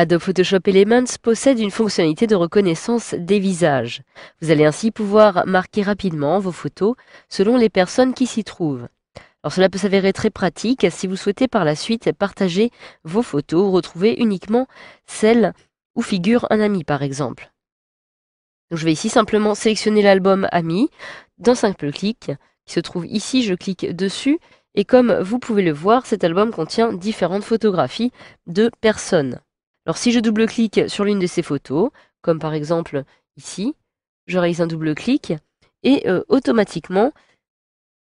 Adobe Photoshop Elements possède une fonctionnalité de reconnaissance des visages. Vous allez ainsi pouvoir marquer rapidement vos photos selon les personnes qui s'y trouvent. Alors cela peut s'avérer très pratique si vous souhaitez par la suite partager vos photos ou retrouver uniquement celles où figure un ami par exemple. Donc je vais ici simplement sélectionner l'album Amis d'un simple clic qui se trouve ici, je clique dessus et comme vous pouvez le voir, cet album contient différentes photographies de personnes. Alors si je double-clique sur l'une de ces photos, comme par exemple ici, je réalise un double-clic et automatiquement,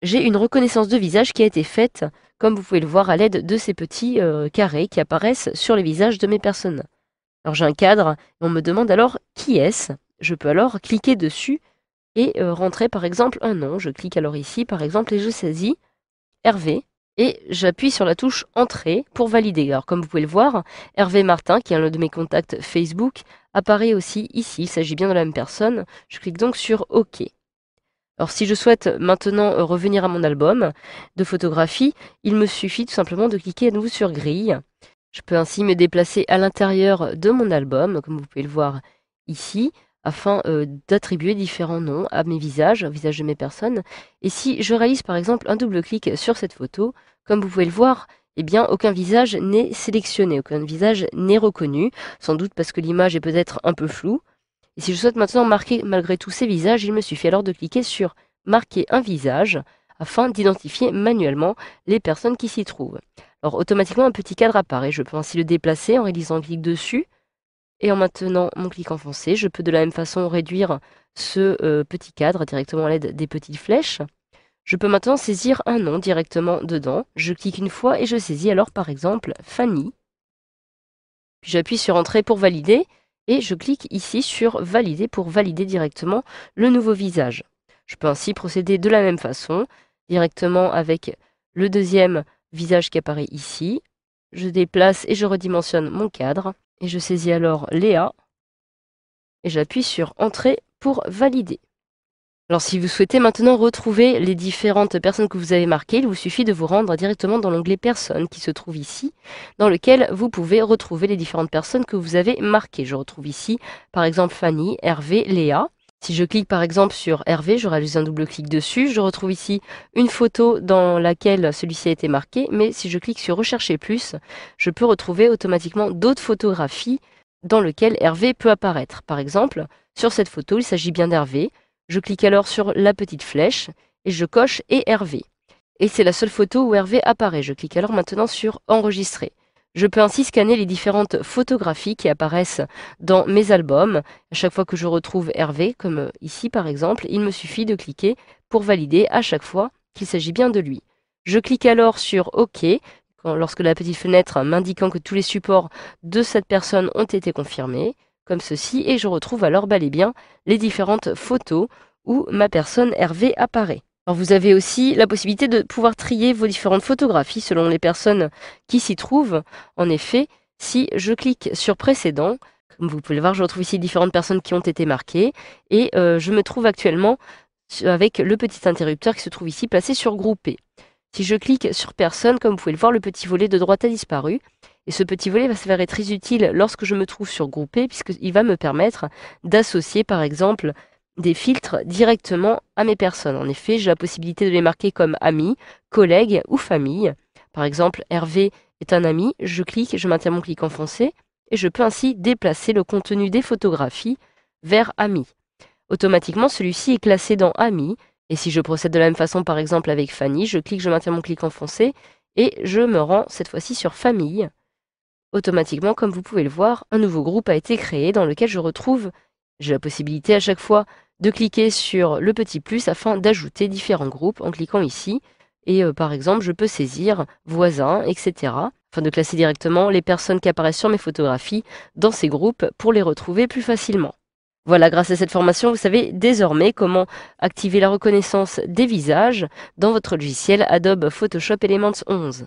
j'ai une reconnaissance de visage qui a été faite, comme vous pouvez le voir à l'aide de ces petits carrés qui apparaissent sur les visages de mes personnes. Alors j'ai un cadre, et on me demande alors qui est-ce. Je peux alors cliquer dessus et rentrer par exemple un nom. Je clique alors ici par exemple et je saisis Hervé. Et j'appuie sur la touche Entrée pour valider. Alors comme vous pouvez le voir, Hervé Martin, qui est un de mes contacts Facebook, apparaît aussi ici. Il s'agit bien de la même personne. Je clique donc sur OK. Alors si je souhaite maintenant revenir à mon album de photographie, il me suffit tout simplement de cliquer à nouveau sur Grille. Je peux ainsi me déplacer à l'intérieur de mon album, comme vous pouvez le voir ici, afin d'attribuer différents noms à mes visages, au visage de mes personnes. Et si je réalise par exemple un double clic sur cette photo, comme vous pouvez le voir, eh bien aucun visage n'est sélectionné, aucun visage n'est reconnu, sans doute parce que l'image est peut-être un peu floue. Et si je souhaite maintenant marquer malgré tout ces visages, il me suffit alors de cliquer sur Marquer un visage, afin d'identifier manuellement les personnes qui s'y trouvent. Alors automatiquement un petit cadre apparaît, je peux ainsi le déplacer en réalisant un clic dessus et en maintenant mon clic enfoncé. Je peux de la même façon réduire ce petit cadre directement à l'aide des petites flèches. Je peux maintenant saisir un nom directement dedans. Je clique une fois et je saisis alors par exemple Fanny. Puis j'appuie sur Entrée pour valider et je clique ici sur Valider pour valider directement le nouveau visage. Je peux ainsi procéder de la même façon, directement avec le deuxième visage qui apparaît ici. Je déplace et je redimensionne mon cadre. Et je saisis alors Léa. Et j'appuie sur Entrée pour valider. Alors si vous souhaitez maintenant retrouver les différentes personnes que vous avez marquées, il vous suffit de vous rendre directement dans l'onglet Personnes qui se trouve ici, dans lequel vous pouvez retrouver les différentes personnes que vous avez marquées. Je retrouve ici par exemple Fanny, Hervé, Léa. Si je clique par exemple sur Hervé, je réalise un double clic dessus, je retrouve ici une photo dans laquelle celui-ci a été marqué, mais si je clique sur Rechercher plus, je peux retrouver automatiquement d'autres photographies dans lesquelles Hervé peut apparaître. Par exemple, sur cette photo, il s'agit bien d'Hervé. Je clique alors sur la petite flèche et je coche et Hervé. Et c'est la seule photo où Hervé apparaît. Je clique alors maintenant sur Enregistrer. Je peux ainsi scanner les différentes photographies qui apparaissent dans mes albums. À chaque fois que je retrouve Hervé, comme ici par exemple, il me suffit de cliquer pour valider à chaque fois qu'il s'agit bien de lui. Je clique alors sur OK, lorsque la petite fenêtre m'indiquant que tous les supports de cette personne ont été confirmés, comme ceci, et je retrouve alors bel et bien les différentes photos où ma personne Hervé apparaît. Alors vous avez aussi la possibilité de pouvoir trier vos différentes photographies selon les personnes qui s'y trouvent. En effet, si je clique sur Précédent, comme vous pouvez le voir, je retrouve ici différentes personnes qui ont été marquées et je me trouve actuellement avec le petit interrupteur qui se trouve ici placé sur Grouper. Si je clique sur Personne, comme vous pouvez le voir, le petit volet de droite a disparu. Et ce petit volet va s'avérer très utile lorsque je me trouve sur Grouper, puisqu'il va me permettre d'associer, par exemple, des filtres directement à mes personnes. En effet, j'ai la possibilité de les marquer comme amis, collègues ou famille. Par exemple, Hervé est un ami, je clique, je maintiens mon clic enfoncé, et je peux ainsi déplacer le contenu des photographies vers amis. Automatiquement, celui-ci est classé dans amis, et si je procède de la même façon, par exemple avec Fanny, je clique, je maintiens mon clic enfoncé, et je me rends cette fois-ci sur famille. Automatiquement, comme vous pouvez le voir, un nouveau groupe a été créé dans lequel j'ai la possibilité à chaque fois de cliquer sur le petit plus afin d'ajouter différents groupes en cliquant ici. Et par exemple, je peux saisir voisins, etc. afin de classer directement les personnes qui apparaissent sur mes photographies dans ces groupes pour les retrouver plus facilement. Voilà, grâce à cette formation, vous savez désormais comment activer la reconnaissance des visages dans votre logiciel Adobe Photoshop Elements 11.